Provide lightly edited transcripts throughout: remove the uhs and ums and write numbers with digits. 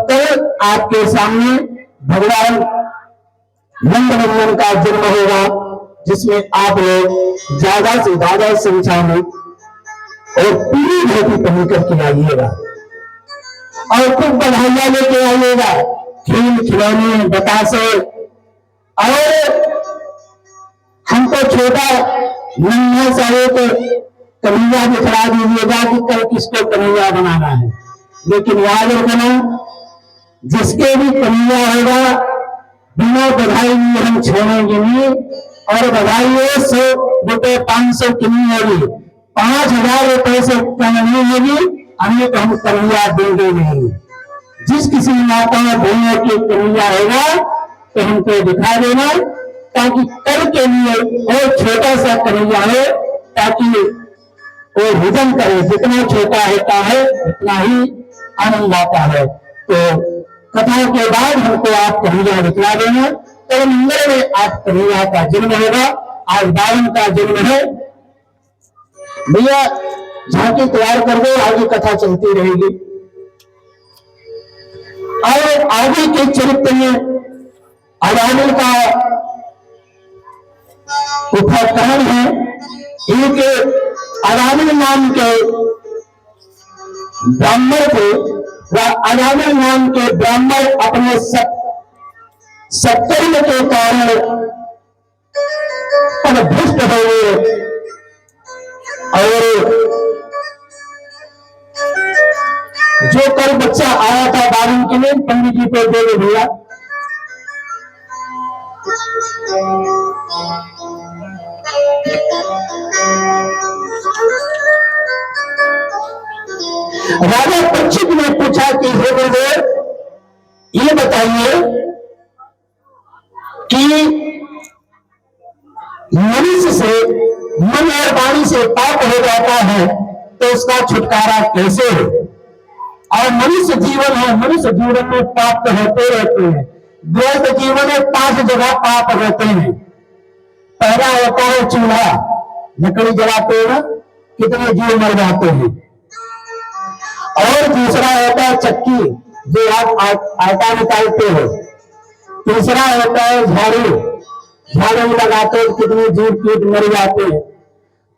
कल आपके सामने भगवान नंदनंदन का जन्म होगा, जिसमें आप लोग ज्यादा से ज्यादा संख्या में और पूरी धोती पहन करके आइएगा और खूब बधाइयां लेके आइएगा, खेल खिलौने बतासे। और हमको छोटा नन्हा सा एक कन्हैया दिखला दीजिएगा कि कल किसको कन्हैया बनाना है। लेकिन याद रखना, जिसके भी कन्हैया होगा बिना बधाई में हम छोड़ेंगे नहीं। और बधाई 100 रुपए 500 की नहीं होगी, 5000 रुपए से कम नहीं होगी, हमें तो हम कन्हैया देंगे नहीं। जिस किसी माता बहनों की कन्हैया होगा तो हमको दिखा देना, ताकि कल के लिए और छोटा सा कन्हैया हो, ताकि वो भोजन करे। जितना छोटा होता है उतना ही आनंद आता है। तो कथा के बाद हमको आप कन्हैया दिखला देना। तो मंदिर में आप कन्हैया का जन्म होगा। आज बावन का जन्म है। भैया झांकी तैयार कर दो, आगे कथा चलती रहेगी। और आगे के चरित्र में अरामिल का उपाकरण है। एक अरामिल नाम के ब्राह्मण थे, वह अरामिल नाम के ब्राह्मण अपने सत्कर्म के कारण पदभ्रष्ट हो गए और जो कल बच्चा आया था बावन के लिए पंडित जी को दे दिया। राजा परीक्षित ने पूछा कि हे गुरुदेव, ये बताइए कि मनुष्य से मन और वाणी से पाप हो जाता है तो उसका छुटकारा कैसे हो? और मनुष्य जीवन है, मनुष्य जीवन में पाप तो होते रहते हैं। गृहस्थ जीवन में 5 जगह पाप होते हैं। पहला होता है चूल्हा, लकड़ी जलाते हैं, कितने जीव मर जाते हैं। और दूसरा होता है चक्की, जो आप आटा निकालते हो। तीसरा होता है झाड़ू, झाड़ू लगाते हो, कितने जीव कीट मर जाते हैं।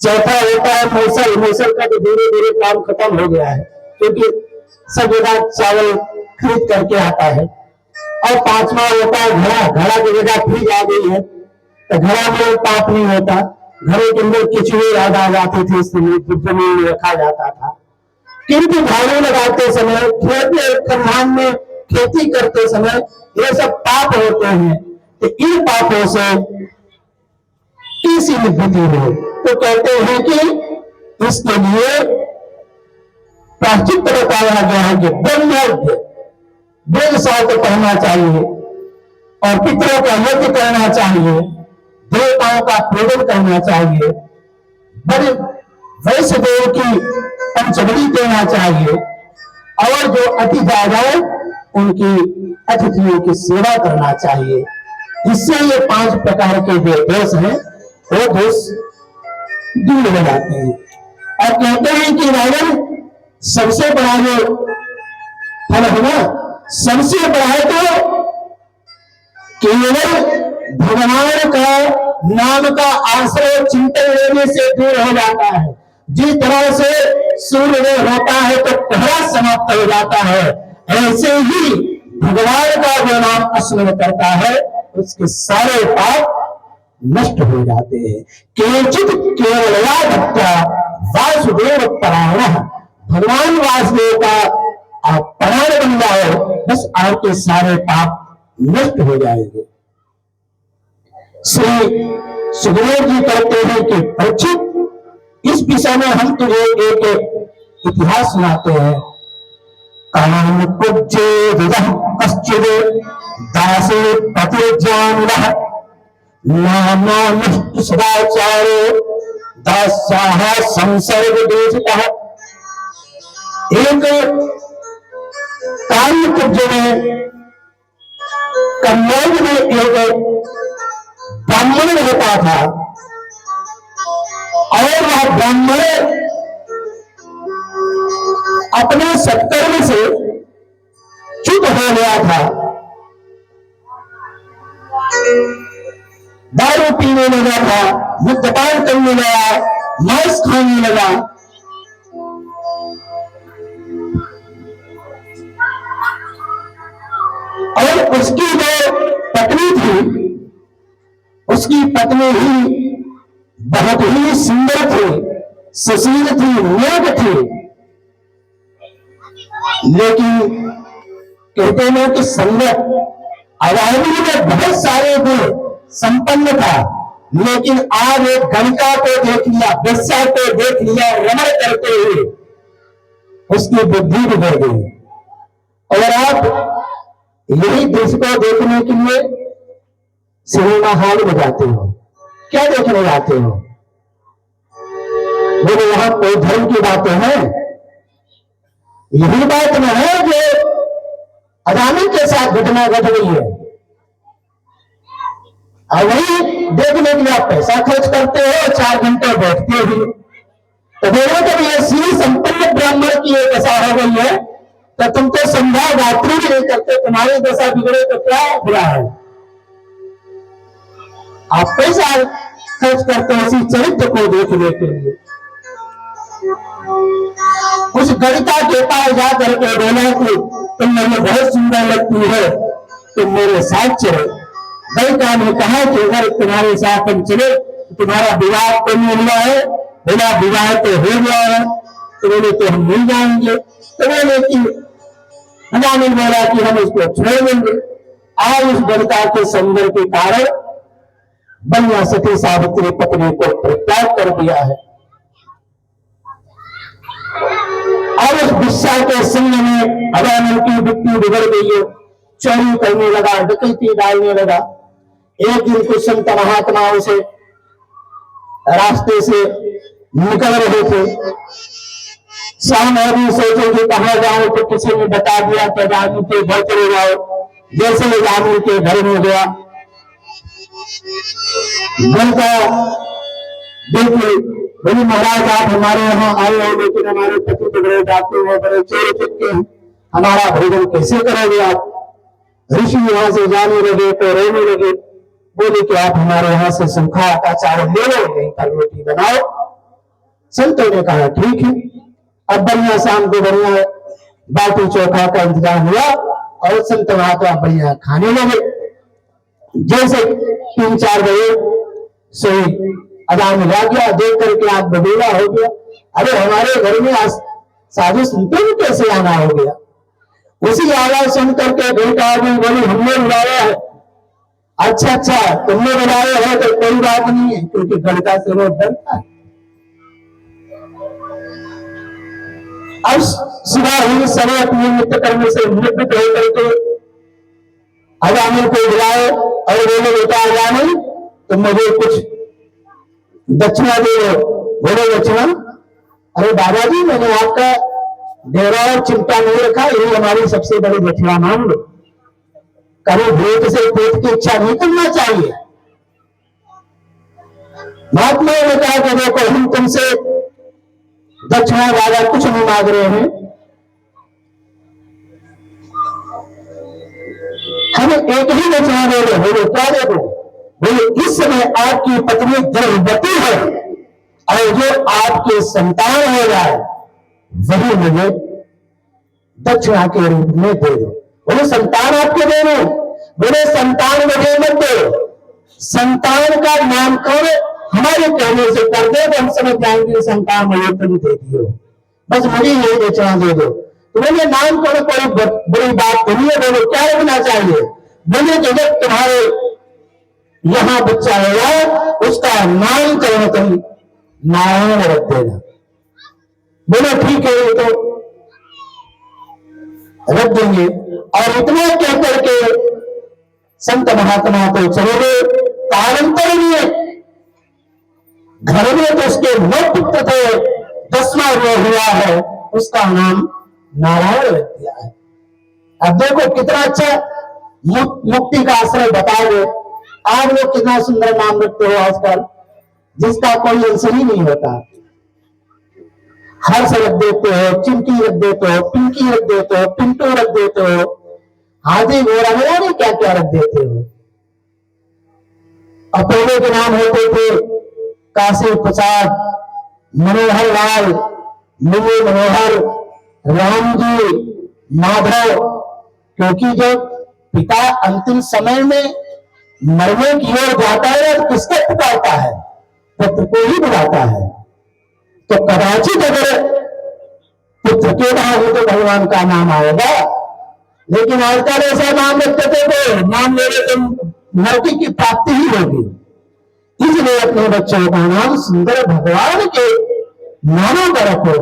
चौथा होता है मौसल, मौसल का तो धीरे धीरे काम खत्म हो गया है, क्योंकि सब जगह चावल खरीद करके आता है। और पांचवा होता है घड़ा, घड़ा की जगह फ्रिज आ गई है, तो घड़ा में पाप नहीं होता। घरों के अंदर किचुए याद आ जाते थे, जमीन में रखा जाता था। किंतु झाड़ू लगाते समय, खेत खलिहान में खेती करते समय ये सब पाप होते हैं। तो इन पापों से कैसी निवृत्ति हो? तो कहते हैं कि इसके लिए प्रायश्चित बताया गया है कि ब्रह्मोद्य वेद शास्त्र पढ़ना चाहिए और पितरों का यज्ञ करना चाहिए, देवताओं का पूजन करना चाहिए, बड़े वैष्णदेव की पंचबली देना चाहिए और जो अतिथि आ जाए उनकी अतिथियों की सेवा करना चाहिए। इससे ये 5 प्रकार के जो दोष हैं वो दोष दूर हो जाते हैं। और कहते हैं कि रावण सबसे बड़ा जो फल है ना, सबसे बड़ा है तो केवल भगवान का नाम का आश्रय चिंतन लेने से दूर हो जाता है। जिस तरह से सूर्य होता है तो पहरा समाप्त हो जाता है, ऐसे ही भगवान का जो नाम स्मरण करता है उसके सारे पाप नष्ट हो जाते हैं। केचित केवलया भक्त्या वासुदेव परायणः, भगवान वासुदेव का आप परायण बन जाओ, बस आपके सारे पाप नष्ट हो जाएंगे। श्री सुखदेव जी कहते हैं कि परीक्षित, इस विषय में हम तुझे एक इतिहास सुनाते हैं। काम कुज्जे विदः कश्चिद दासे पतिर्जानुलः नामानिष्ट सदाचारो दास्याः संसर्गदेशितः। एक काम कुज्ज में कन्नौज में एक ब्राह्मण रहता था और वह ब्राह्मण अपने सत्कर्म से चुप हो गया था, दारू पीने लगा था, मद्यपान करने लगा, मांस खाने लगा। और उसकी जो पत्नी थी, उसकी पत्नी ही बहुत ही सुंदर थी, सुशील थी, नेक थी, लेकिन कहते हैं कि संगत आदमी में बहुत सारे गुण संपन्न था, लेकिन आज एक गणिका को देख लिया, वेश्या को देख लिया, रमण करते हुए उसकी बुद्धि बिगड़ गई। और आप यही दृश्य को देखने के लिए सिनेमा हॉल में जाते हो, क्या देखने जाते हो? बोले वहां कोई धर्म की बातें हैं? यही बात न है जो अदानी के साथ घटना घट रही है। और वही देखने के लिए आप पैसा खर्च करते हो, 4 घंटे बैठते हो। तो बोलो जब ये श्री संपन्न ब्राह्मण की एक दशा हो गई है, तो तुम तो संध्या रात्रि भी नहीं करते, तुम्हारी दशा बिगड़े तो क्या बुरा है? आप पैसा खर्च करते हो इसी चरित्र को देखने के लिए। उस गणिका के पास जाकर के बोला कि तुम मुझे बहुत सुंदर लगती है, तुम मेरे साथ चलो। गणिका ने कहा कि अगर तुम्हारे साथ हम चले, तुम्हारा विवाह तो नहीं हुआ है? बोला विवाह तो हो गया है। तो बोले तो हम मिल जाएंगे। तो बोले कि अदानी बोला कि हम उसको छोड़ देंगे। आज उस गणिका के सौंदर्य के कारण बनिया सती सावित्री पत्नी को परित्याग कर दिया है। और उस विश्वा के संग में अदानी की वृत्ति बिगड़ गई है, चोरी करने लगा, डकैती डालने लगा। एक दिन कुछ संत महात्मा उसे रास्ते से निकल रहे थे, शाम अभी सोचे कि कहाँ जाओ, तो किसी ने बता दिया कि अदानी के घर चले जाओ। जैसे अदानी के घर में गया, घर का देखिए बोली महाराज आप हमारे यहाँ आए हो, लेकिन हमारे पति बिगड़े जाते हैं, बड़े चोर चित्ते हैं, हमारा भोजन कैसे करोगे आप? ऋषि यहाँ से जाने लगे तो रोने लगे। बोले कि आप हमारे यहाँ से सूखा आटा चावल ले लो, यहीं पर रोटी बनाओ। संतों ने कहा ठीक है। अब बढ़िया शाम को बढ़िया बाटी चोखा का इंतजाम हुआ और संत महात्मा बढ़िया खाने लगे। जैसे 3-4 बजे सोई अदानी आ गया, देख करके आप बबेला हो गया। अरे हमारे घर में आज साधु संतों को कैसे आना हो गया? उसी आवाज सुन करके बेटा आदमी बोली हमने बुलाया है। अच्छा तुमने बुलाया है तो कोई बात नहीं है, क्योंकि गणिका से वो डरता है। अब सुबह हुई, सभी अपने नित्य कर्म से निवृत्त होकर के अदानी को बुलाए और बोले बेटा अदानी तुम मुझे कुछ दक्षिणा दे दो। बोले दक्षिणा? अरे दादाजी मैंने आपका डेरा और चिंता नहीं रखा, यही हमारी सबसे बड़ी दक्षिणा मान लो। कभी भेंट से पेट की इच्छा नहीं करना चाहिए। महात्मा ने कहा कि देखो हम तुमसे दक्षिणा ज्यादा कुछ नहीं मांग रहे हैं, हमें एक ही दक्षिणा दे दो। बोले क्या दे दो? बोले इस समय आपकी पत्नी गर्भवती है और जो आपके संतान हो जाए वही मुझे दक्षिणा के रूप में दे दो। बोले संतान आपके दे दो? बोले संतान मुझे मत दो, संतान का नामकरण हमारे कहने से कर दे तो हम समझ जाएंगे संतान मुझे तुम दे दियो, बस मुझे यही दक्षिणा दे दो। तो बोले नामकरण कोई बड़ी बात तो नहीं है। बोले क्या रखना चाहिए? बोले कि जब तुम्हारे यहाँ बच्चा होगा उसका नामकरण तुम नारायण रख देना। बोले ठीक है ये तो रख देंगे। और इतना कहकर के संत महात्मा तो चले गए। कालांतर में घर में तो उसके 9 पुत्र थे, 10वां वो हुआ है, उसका नाम नारायण रख दिया है। अब देखो कितना अच्छा मुक्ति का आश्रय बता दो। आप लोग कितना सुंदर नाम रखते हो आजकल, जिसका कोई आंसर ही नहीं होता। हर्ष रख देते हो, चिंकी रख देते हो, पिंकी रख देते हो, पिंटू रख देते हो, हाथी घोड़ा में नहीं क्या क्या रख देते हो। और पहले के नाम होते थे काशी प्रसाद, मनोहर लाल, मुरली मनोहर, राम जी, माधव। क्योंकि जब पिता अंतिम समय में मरने की ओर जाता है तो किसको पुकारता है? पुत्र को ही बुलाता है। तो कदाचित अगर पुत्र के बाद तो भगवान का नाम आएगा, लेकिन आजकल ऐसा नाम रखते थे तो नाम लेने तो नौकरी की प्राप्ति ही होगी। इसलिए अपने बच्चों का नाम सुंदर भगवान के नामों का रखो,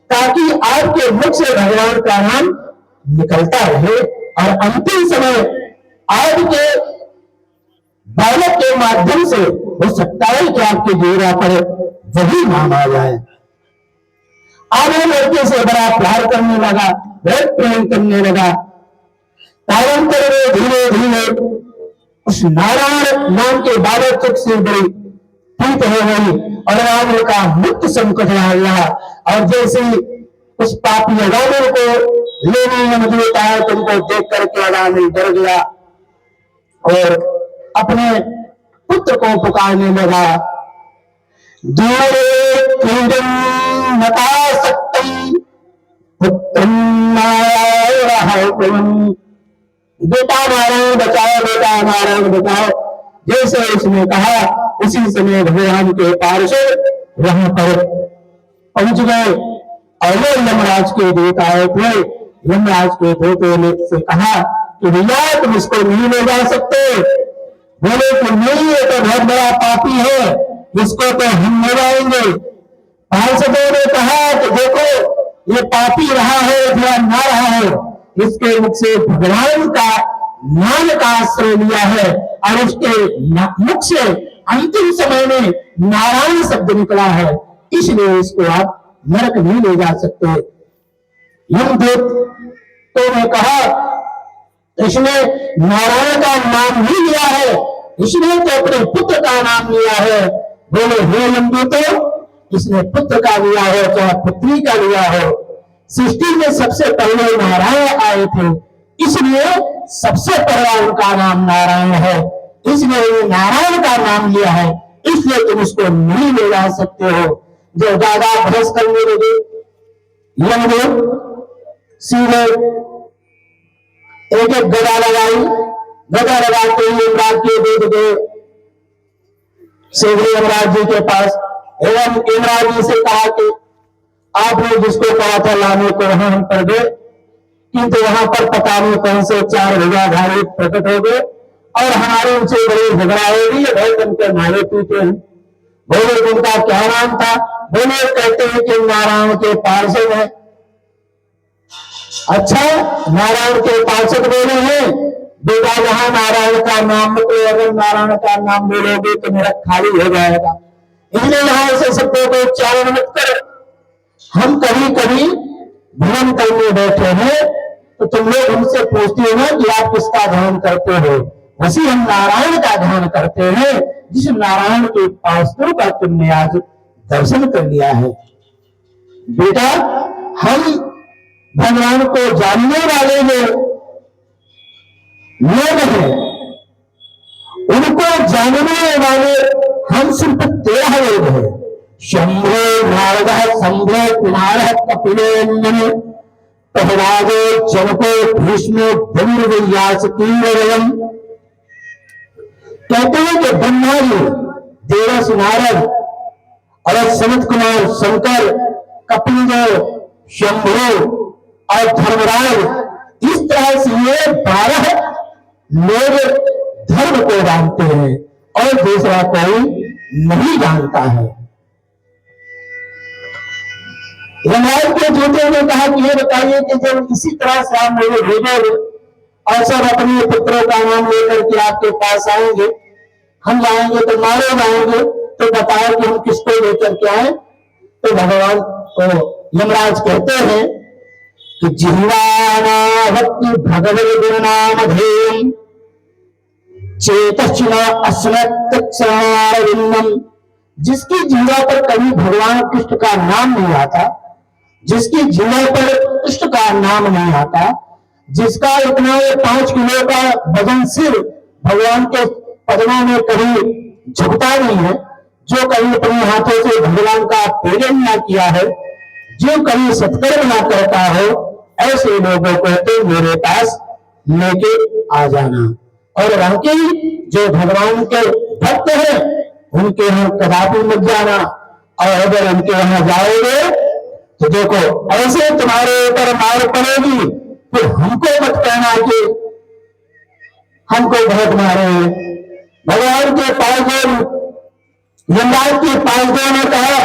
ताकि आपके मुख से भगवान का नाम निकलता रहे और अंतिम समय आपके बालक के माध्यम से हो सकता है कि आपकी जीवा पर वही नाम आ जाए। आगे लड़के से बड़ा प्यार करने लगा, बहुत प्रेम करने लगा। कालांतर में धीरे धीरे उस नारायण नाम के बालक से बड़ी प्रीत हो गई और रावण का मुक्त संकट आ गया। और जैसे उस पापी रावण को लेने में मजबूत आया, तुमको देख करके रावण डर गया और अपने पुत्र को पुकारने लगा। बेटा नारायण बचाओ, बेटा नारायण बचाओ। जैसे उसने कहा उसी समय भगवान के पार्षद वहां पर पहुंच गए और वो यमराज के दूत आए थे। यमराज के दूतों ने से कहा कि भैया तुम इसको नहीं ले जा सकते। बोले कि नहीं, ये तो बहुत बड़ा पापी है, इसको तो हम ले जाएंगे। पार्षदों ने कहा कि देखो ये पापी रहा है या ना रहा है, इसके मुख से भगवान का नाम का आश्रय लिया है और उसके मुख से अंतिम समय में नारायण शब्द निकला है, इसलिए इसको आप नरक नहीं ले जा सकते। यमदूत तो ने कहा इसने नारायण का नाम नहीं लिया है, इसलिए तो अपने पुत्र का नाम लिया है। बोले हे यमदूत, इसने पुत्र का लिया हो चाहे पुत्री का लिया हो, सृष्टि में सबसे पहले नारायण आए थे, इसलिए सबसे पहला उनका नाम नारायण है, इसलिए नारायण का नाम लिया है, इसलिए तुम उसको नहीं ले जा सकते हो। जो ज्यादा बहस करने लगे यमदूत सीधे एक एक गदा लगाई। गदा लगाते ही यमराज के दूत गए सीधे यमराज जी के पास एवं यमराज जी से कहा कि आपने जिसको कहा था लाने को वहां हम कर गए, किंतु वहां पर पता नहीं कौन से 4 भुजाधारी प्रकट हो गए और हमारे उनसे बड़े झगड़ा हो गई, बहुत उनके मारे पीटे हैं। बोले उनका क्या नाम था? बोले कहते हैं कि नारायण के पार्षद है। अच्छा, नारायण के पार्षद बोले हैं, बेटा जहां नारायण का नाम निकले, अगर नारायण का नाम बोलोगे तो मेरा खाली हो जाएगा, इसलिए यहां से शब्दों को उच्चारण मत कर। हम कभी कभी भ्रमण करने बैठे हैं तो तुम लोग हमसे पूछते हो ना कि आप किसका ध्यान करते हो, वैसे हम नारायण का ध्यान करते हैं, जिस नारायण के पार्षदों का तुमने आज दर्शन कर लिया है। बेटा हम भगवान को जानने वाले लोग हैं, उनको जानने वाले हम सिर्फ 13 लोग हैं। शंभो नारद शंभो कुमार कपिलेन्द्र प्रहलादो जनको भीष्मो व्यास कीरवम। कहते हैं कि ब्रह्मा जी, देवस नारद और सनत कुमार शंकर, कपिल देव, शंभु और धर्मराज, इस तरह से ये 12 लोग धर्म को जानते हैं और दूसरा कोई नहीं जानता है। यमराज के दूतों ने कहा कि ये बताइए कि जब इसी तरह से आप मुझे भेजोगे और सब अपने पुत्रों का नाम लेकर के आपके पास आएंगे, हम जाएंगे तो मारे जाएंगे, तो बताओ कि हम किसको लेकर के आए? तो भगवान को यमराज कहते हैं कि जिह्वानावत्ति भगवद गुणनामधेयम् चेतश्चिना अस्मत्तत्समारविन्दम्। जिसकी जिह्वा पर कभी भगवान कृष्ण का नाम नहीं आता, जिसकी जिह्वा पर कृष्ण का नाम नहीं आता, जिसका इतना 5 किलो का वजन सिर भगवान के पदमों में कभी झुकता नहीं है, जो कभी अपने हाथों से भगवान का पूजन ना किया है, जो कभी सत्कर्म ना करता हो, ऐसे लोगों को तो मेरे पास लेके आ जाना। और बाकी जो भगवान के भक्त हैं उनके यहाँ कदापि मत जाना। और अगर उनके यहाँ जाओगे तो देखो ऐसे तुम्हारे ऊपर मार पड़ेगी, फिर हमको मत कहना कि हमको बहुत मारे। भगवान के पास यमराज के पासों ने कहा,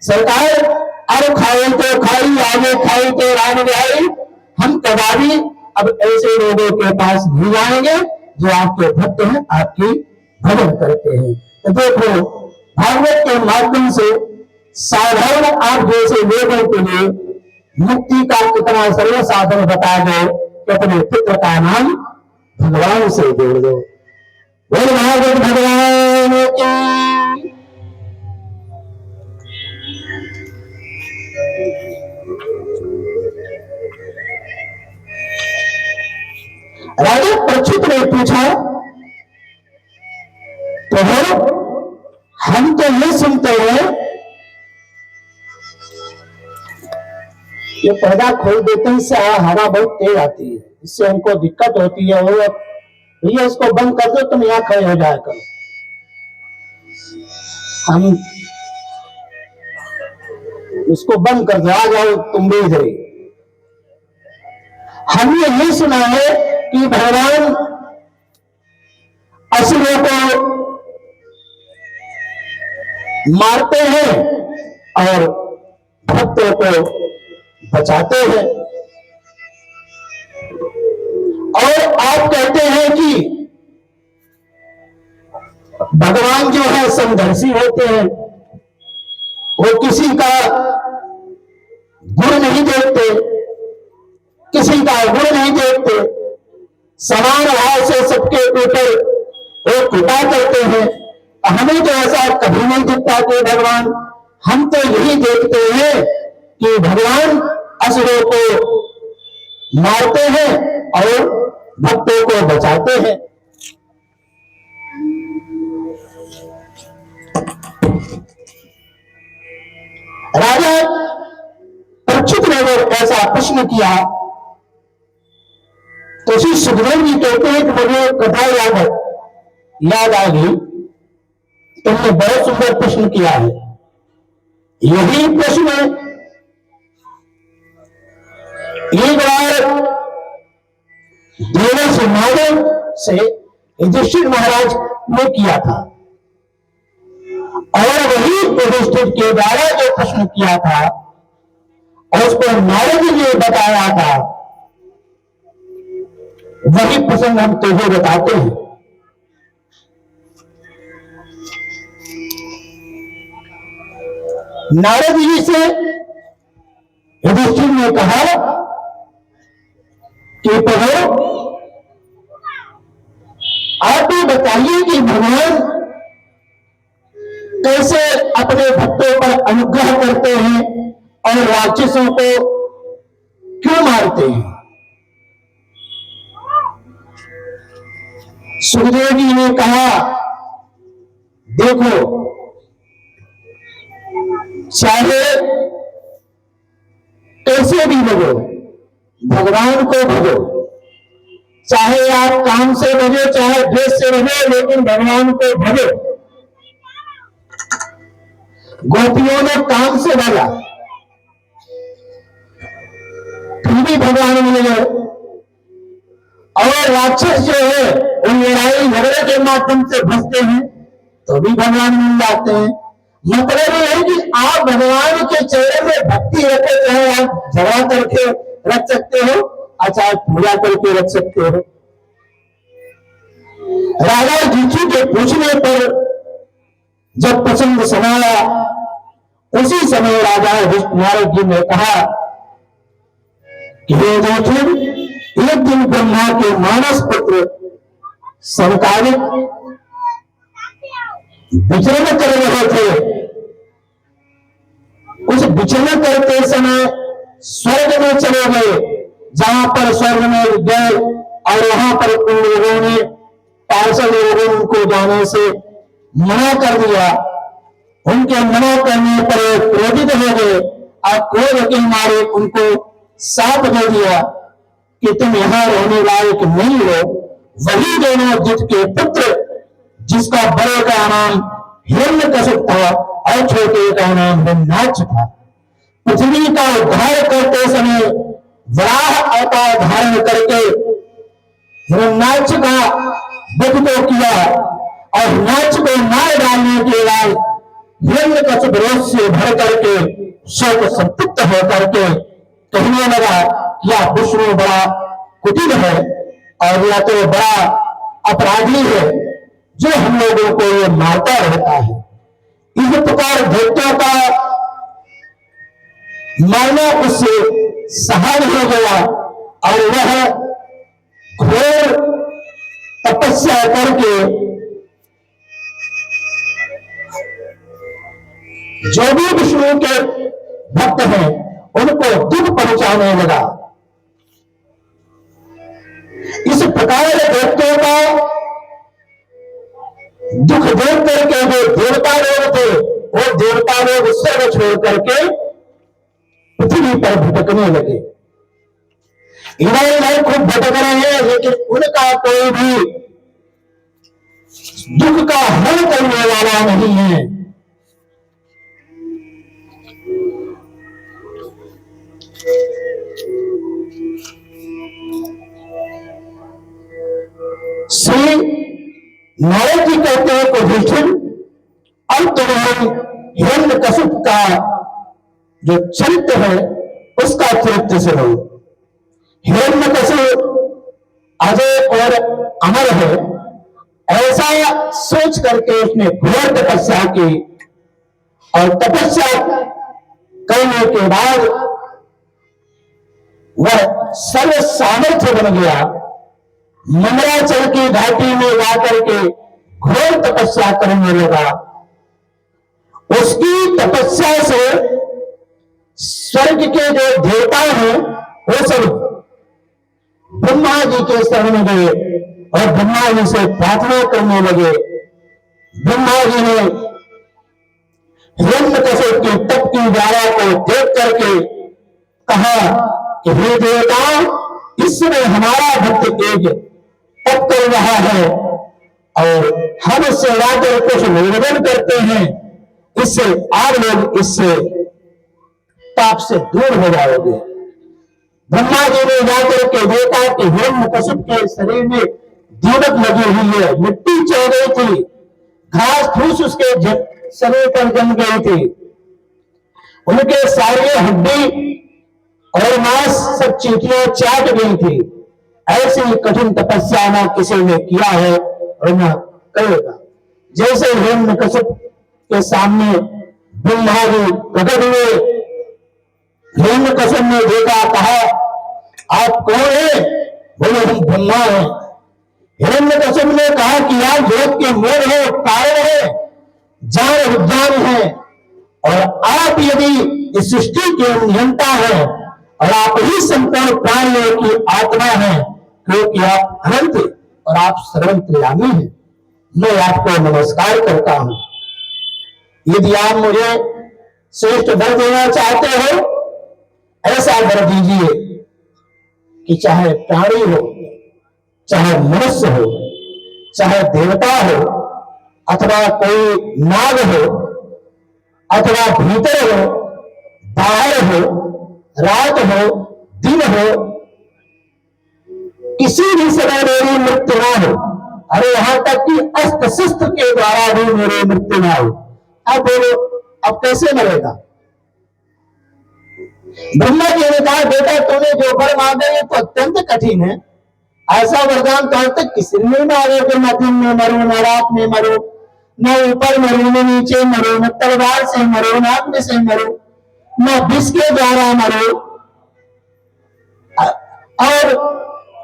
सरकार अब खाई तो खाई, आगे खाई तो राम आई, हम कदापि अब ऐसे लोगों के पास नहीं जाएंगे जो आपके भक्त हैं, आपकी भजन करते हैं। तो देखो भागवत के माध्यम से साधारण आप जैसे लोगों के लिए मुक्ति का कितना सर्व साधन बता दो कि अपने पित्र का नाम भगवान से जोड़ दो। बोल भागवत भगवान की। राजा परीक्षित ने पूछा, तो हम तो ये सुनते हैं ये पर्दा खोल देते हैं, इससे हवा बहुत तेज आती है, इससे हमको दिक्कत होती है। वो भैया इसको बंद कर दो, तुम यहाँ खड़े हो जाया करो, हम इसको बंद कर दो, आ जाओ तुम भी इधर। हमने ये सुना है कि भगवान असुरों को मारते हैं और भक्तों को बचाते हैं। और आप कहते हैं कि भगवान जो है समदर्शी होते हैं, वो किसी का गुण नहीं देखते, किसी का गुण नहीं देखते, समान भाव से सबके ऊपर वो कृपा करते हैं। हमें तो ऐसा कभी नहीं दिखता कि भगवान, हम तो यही देखते हैं कि भगवान असुरों को मारते हैं और भक्तों को बचाते हैं। राजा परीक्षित ने जब ऐसा प्रश्न किया तो श्री सुखदेव जी कहते हैं कि मुझे कथा याद आ गई, तुमने बहुत सुंदर प्रश्न किया है। यही प्रश्न एक बार देवर्षि नारद से युधिष्ठिर महाराज ने किया था, और वही युधिष्ठिर के द्वारा जो प्रश्न किया था और उस पर नारद जी ने बताया था, वही प्रसंग हम तुझे बताते हैं। नारद जी से युधिष्ठिर ने कहा कि प्रभु आप भी बताइए कि भगवान कैसे अपने भक्तों पर अनुग्रह करते हैं और राक्षसों को क्यों मारते हैं। सुखदेव जी ने कहा, देखो चाहे कैसे भी भजो, भगवान को भजो, चाहे आप काम से भजो चाहे देश से भजो, लेकिन भगवान को भजो। गोपियों ने काम से भजा, फिर भी भगवान मिल गए, और राक्षस जो है वो लड़ाई झगड़े के माध्यम से फंसते हैं तो भी भगवान मिल जाते हैं। मतलब ये है कि आप भगवान के चेहरे में भक्ति रखे, चाहे आप झगड़ा करके रख सकते हो और चाहे पूजा करके रख सकते हो। राजा युधिष्ठिर के पूछने पर जब प्रसंग सुनाया, उसी समय राजा नारद जी ने कहा कि हे युधिष्ठिर, एक दिन ब्रह्मा के मानस पुत्र संकालिक विचरण कर रहे थे। उस विचरण करते समय स्वर्ग में चले गए जहां पर स्वर्ग में गए और वहां पर उन लोगों ने, पार्षद लोगों ने उनको जाने से मना कर दिया। उनके मना करने पर क्रोधित हो गए और क्रोध के मारे उनको साप दे दिया कि तुम यहां रहने लायक नहीं हो। वही दोनों जित के पुत्र, जिसका बड़े का नाम हिरण्यकशिप था और छोटे का नाम हिरण्याक्ष था, पृथ्वी का उद्धार करते समय वराह अवतार धारण करके हिरण्याक्ष का वध तो किया और हिरण्याक्ष को मार डालने के बाद हिरण्यकशिप रोष से भर करके शोक संतप्त होकर के कहने लगा कि यह विष्णु बड़ा कुटिल है और यह तो बड़ा अपराधी है जो हम लोगों को ये मारता रहता है। इस प्रकार दैत्यों का मारना उससे सहन हो गया और वह घोर तपस्या करके जो भी विष्णु के भक्त हैं उनको दुख पहुंचाने लगा। इस प्रकार दैत्यों का दुख देख करके जो देवता लोग थे वो देवता लोग स्वर्ग छोड़ करके पृथ्वी पर भटकने लगे। इधर खूब भटक रहे हैं लेकिन उनका कोई भी दुख का हल करने वाला नहीं है। श्री नारद जी कहते हैं कि युधिष्ठिर, अब तुम्हें हिरण्यकशिप का जो चरित्र है उसका चरित्र सुनो। हिरण्यकशिप अजय और अमर है, ऐसा सोच करके उसने घोर तपस्या की और तपस्या करने के बाद वह सर्व सामर्थ्य बन गया। मंदराचल की घाटी में जाकर के घोर तपस्या करने लगा। उसकी तपस्या से स्वर्ग के जो देवता हैं वो सब ब्रह्मा जी के शरण गए और ब्रह्मा जी से प्रार्थना करने लगे। ब्रह्मा जी ने हिरण्यकशिप की तप की ज्वाला को देख करके कहा कि हे देवता, इस समय हमारा भक्त एक तप कर रहा है और हम इससे लाकर कुछ निवेदन करते हैं, इससे आप लोग इससे पाप से दूर हो जाओगे। ब्रह्मा जी ने जाकर के देखा कि हिरण्यकशिप के शरीर में दीमक लगी हुई है, मिट्टी चढ़ गई थी, घास फूस उसके शरीर पर जम गई थी, उनके सारे हड्डी और मांस सब चींटियां चाट गई थी। ऐसी कठिन तपस्या न किसी ने किया है और न करेगा। जैसे हिरण्यकशिप के सामने ब्रह्मा जी प्रकट हुए, हिरण्यकशिप ने देखा, कहा आप कौन है? बोले हम ब्रह्मा हैं। हिरण्यकशिप ने कहा कि आप जगत के मूल है, कारण है, ज्ञान विज्ञान है और आप यदि इस सृष्टि के नियंता है और आप ही संपूर्ण प्राणियों की आत्मा है, क्योंकि आप अनंत और आप सर्वंतर्यामी हैं, मैं आपको नमस्कार करता हूं। यदि आप मुझे श्रेष्ठ वर देना चाहते हो, ऐसा वर दीजिए कि चाहे प्राणी हो, चाहे मनुष्य हो, चाहे देवता हो, अथवा कोई नाग हो, अथवा भीतर हो, बाहर हो, रात हो, दिन हो, किसी भी समय मेरी मृत्यु ना हो। अरे यहां तक कि अस्त्र शस्त्र के द्वारा भी मेरी मृत्यु ना हो। अब बोलो, अब कैसे मरेगा? ब्रह्मा जी ने कहा, बेटा तूने जो वर मांगा ये तो अत्यंत कठिन है, ऐसा वरदान तो आज तक किसी ने नहीं मांगा कि न दिन में मरो, न रात में मरो, न ऊपर मरो, न नीचे मरो, न तलवार से मरो, न अग्नि से मरो, न विष के द्वारा मरो और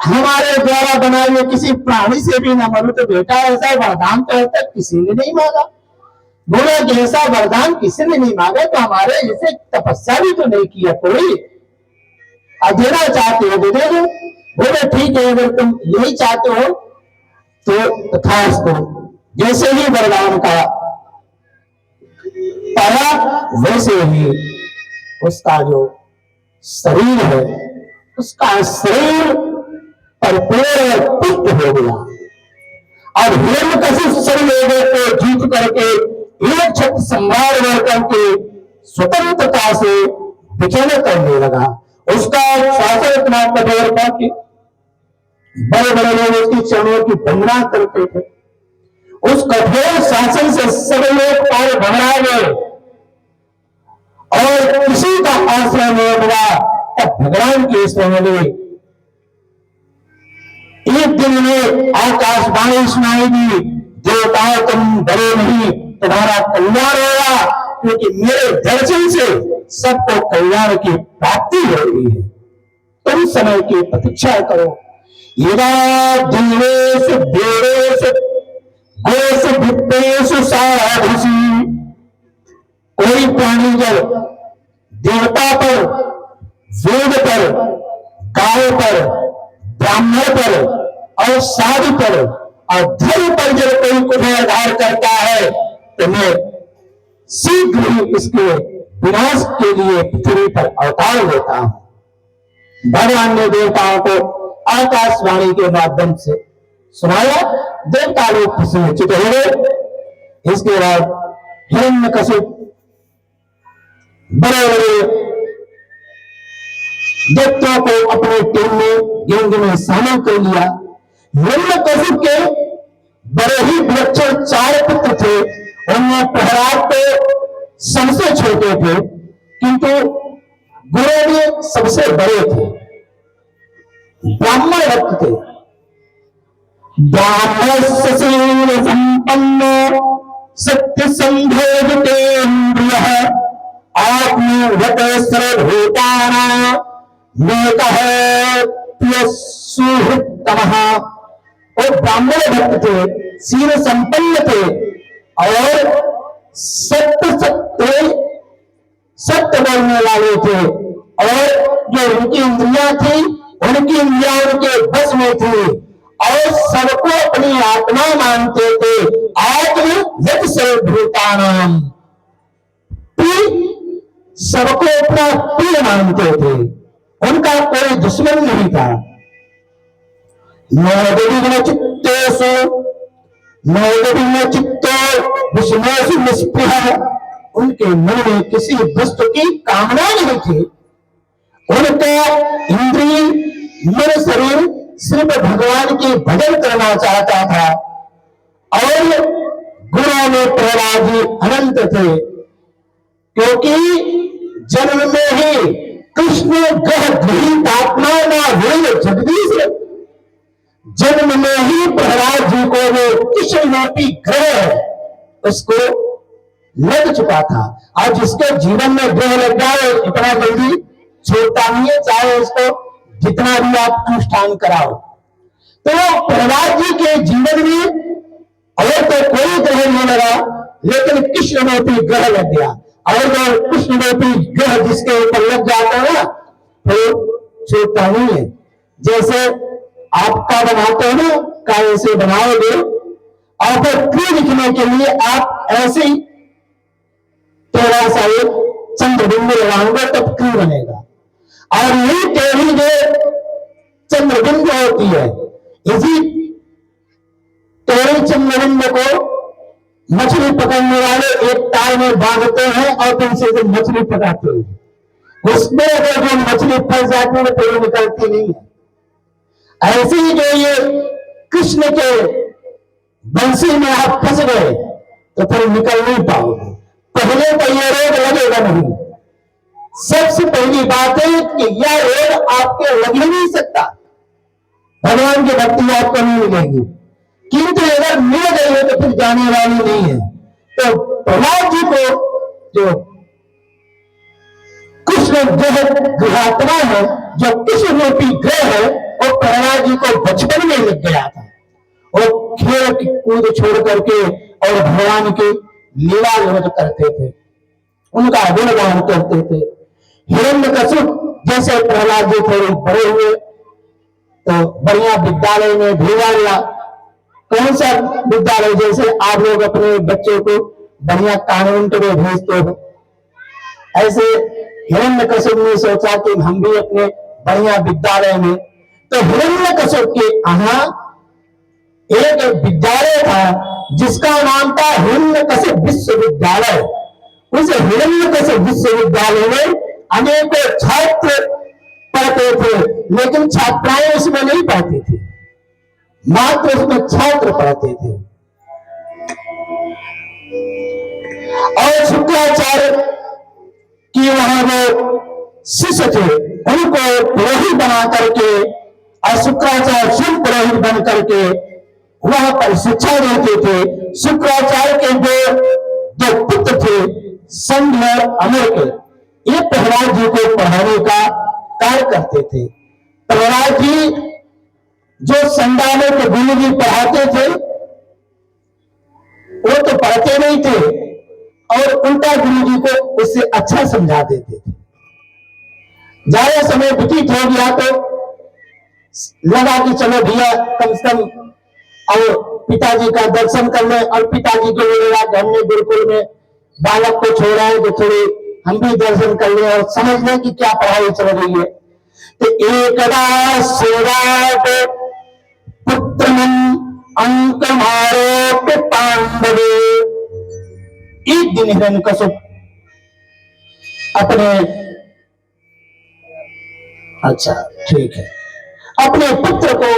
हमारे द्वारा बनाए हुए किसी प्राणी से भी न मरो। तो बेटा ऐसा वरदान तो आज तक किसी ने नहीं मांगा। बोला कि ऐसा वरदान किसी ने नहीं मांगा तो हमारे जैसे तपस्या भी तो नहीं किया कोई। और देना चाहते हो तो दे दो। बोले ठीक है, अगर तुम यही चाहते हो तो तथास्तु। जैसे ही वरदान का पाया वैसे ही उसका जो शरीर है, उसका शरीर परिपूर्ण और पुष्ट हो गया। और हिरण्यकशिपु सभी लोगों को जीत करके एक छत्र सम्राट बन करके स्वतंत्रता से विचरण करने लगा। उसका शासन इतना कठोर था कि बड़े बड़े लोग उसकी चरणों की वंदना करते थे। उस कठोर शासन से सब लोग और घबरा गए और किसी का आश्रय नहीं मिला। तब भगवान के स्मरण में एक दिन में आकाशवाणी सुनाई दी, देवताओं तुम डरो नहीं, तुम्हारा कल्याण होगा, क्योंकि मेरे दर्शन से सबको कल्याण की प्राप्ति हो रही है। तुम समय की प्रतीक्षा करो। यदा दिवेषु देवेषु गोषु भित्तेषु साधुषि। कोई प्राणी जब देवता पर, वेद पर, गाय पर, ब्राह्मण पर और साधु पर और धर्म पर जब कोई कुठाधार करता है तो मैं शीघ्र ही इसके विनाश के लिए पृथ्वी पर अवतार लेता हूं। भगवान ने देवताओं को आकाशवाणी के माध्यम से सुनाया। देवता लोग प्रसन्नचित हो गए। इसके बाद हिरण्यकशिपु बड़े बड़े दैत्यों को अपने टीम में गैंग में शामिल कर लिया। हिरण्यकशिपु के बड़े ही विलक्षण 4 पुत्र थे। उनमें प्रहलाद तो सबसे छोटे थे, किंतु गुरु में सबसे बड़े थे, ब्राह्मण भक्त थे। ब्राह्मणस्य शील संपन्न सत्य संभोजितेन्द्रियः आत्मवत सर्वभूतानां नेकः प्यसुहृत्तमः। और ब्राह्मण भक्त थे, शील संपन्न थे और सत्य बोलने वाले थे। और जो उनकी इंद्रियां थी, उनकी इंद्रियां उनके बस में थी और सबको अपनी आत्मा मानते थे। आत्म यत सर्वभूतानां, सबको अपना प्रिय मानते थे। उनका कोई दुश्मन नहीं था। नवविघ्न चित्तेषु नवविघ्न चित्तो विषमेषु निस्पृहः। उनके मन में किसी वस्तु की कामना नहीं थी। उनका इंद्रिय मन शरीर सिर्फ भगवान की भजन करना चाहता था। और गुरु में प्रहलाद जी अनंत थे, क्योंकि जन्म में ही कृष्ण ग्रह गृहीत आत्मा ना हुए जगदीश। जन्म में ही प्रहलाद जी को वो कृष्णरूपी ग्रह उसको लग चुका था। और जिसके जीवन में ग्रह लग जाए इतना जल्दी छोड़ता नहीं है, चाहे उसको जितना भी आप अनुष्ठान कराओ। तो प्रहलाद जी के जीवन में और तो कोई ग्रह नहीं लगा, लेकिन कृष्ण रूपी ग्रह लग गया। और जो कृष्ण रूपी ग्रह जिसके ऊपर लग जाता है ना, तो छोड़ता नहीं है। जैसे आपका बनाते हो ना, काय से बनाओगे और फिर क्री लिखने के लिए आप ऐसे ही थोड़ा सा एक चंद्रबिंब लगाओगे तब क्री बनेगा। और यही टेढ़ी जो चंद्रबिंब होती है, इसी टेढ़ी चंद्रबिंब को मछली पकड़ने वाले एक तार में बांधते हैं और फिर से मछली पकड़ते हैं। उसमें अगर जो मछली फंस जाती है तो निकलती नहीं है। ऐसे ही जो ये कृष्ण के बंसी में आप फंस गए तो फिर निकल नहीं पाओगे। पहले तो ये रोग लगेगा नहीं। सबसे पहली बात है कि यह रोग आपके लग ही नहीं सकता। भगवान की भक्ति आपको नहीं मिलेगी, किंतु अगर मिल गई है तो फिर जाने वाली नहीं है। तो प्रहलाद जी को जो कृष्ण ग्रहात्मा है, जो कृष्ण रूपी ग्रह है, वो प्रहलाद जी को बचपन में लग गया था। वो खेल कूद छोड़ करके और भगवान की लीला विनोद करते थे, उनका गुणगान करते थे। हिरण्यकशिपु जैसे प्रहलाद जी थोड़े बड़े हुए तो बढ़िया विद्यालय में भेजा गया। कौन सा विद्यालय? जैसे आप लोग अपने बच्चों को बढ़िया कॉन्वेंट में भेजते हो, ऐसे हिरण्यकशिप ने सोचा कि हम भी अपने बढ़िया विद्यालय में। तो हिरण्यकशिप के यहाँ एक विद्यालय था जिसका नाम था हिरण्यकशिप विश्वविद्यालय। उस हिरण्यकशिप विश्वविद्यालय में अनेकों छात्र पढ़ते थे, लेकिन छात्राएं उसमें नहीं पढ़ती थी, मात्र उसमें छात्र पढ़ते थे। और शुक्राचार्य की वहां वो शिष्य थे, उनको पुरोहित बना करके और शुक्राचार्य स्वयं पुरोहित बन करके वहां पर शिक्षा देते थे। शुक्राचार्य के दो पुत्र थे, संघ और अमर, ये प्रहलाद जी को पढ़ाने का कार्य करते थे। प्रहलाद जी जो संदानों के गुरु जी पढ़ाते थे वो तो पढ़ते नहीं थे और उल्टा गुरु जी को उससे अच्छा समझा देते थे। ज्यादा समय व्यतीत हो गया तो लगा कि चलो भैया कम से कम और पिताजी का दर्शन कर ले, और पिताजी को लगा कि हमने गुरुकुल में बालक को छोड़ा है तो थोड़ी हम भी दर्शन कर ले और समझ लें कि क्या पढ़ाई चल रही है। तो एकदा शिवराट पुत्र अंक मारोप पांडवे। एक दिन हिरण्यकशिप अपने अच्छा ठीक है अपने पुत्र को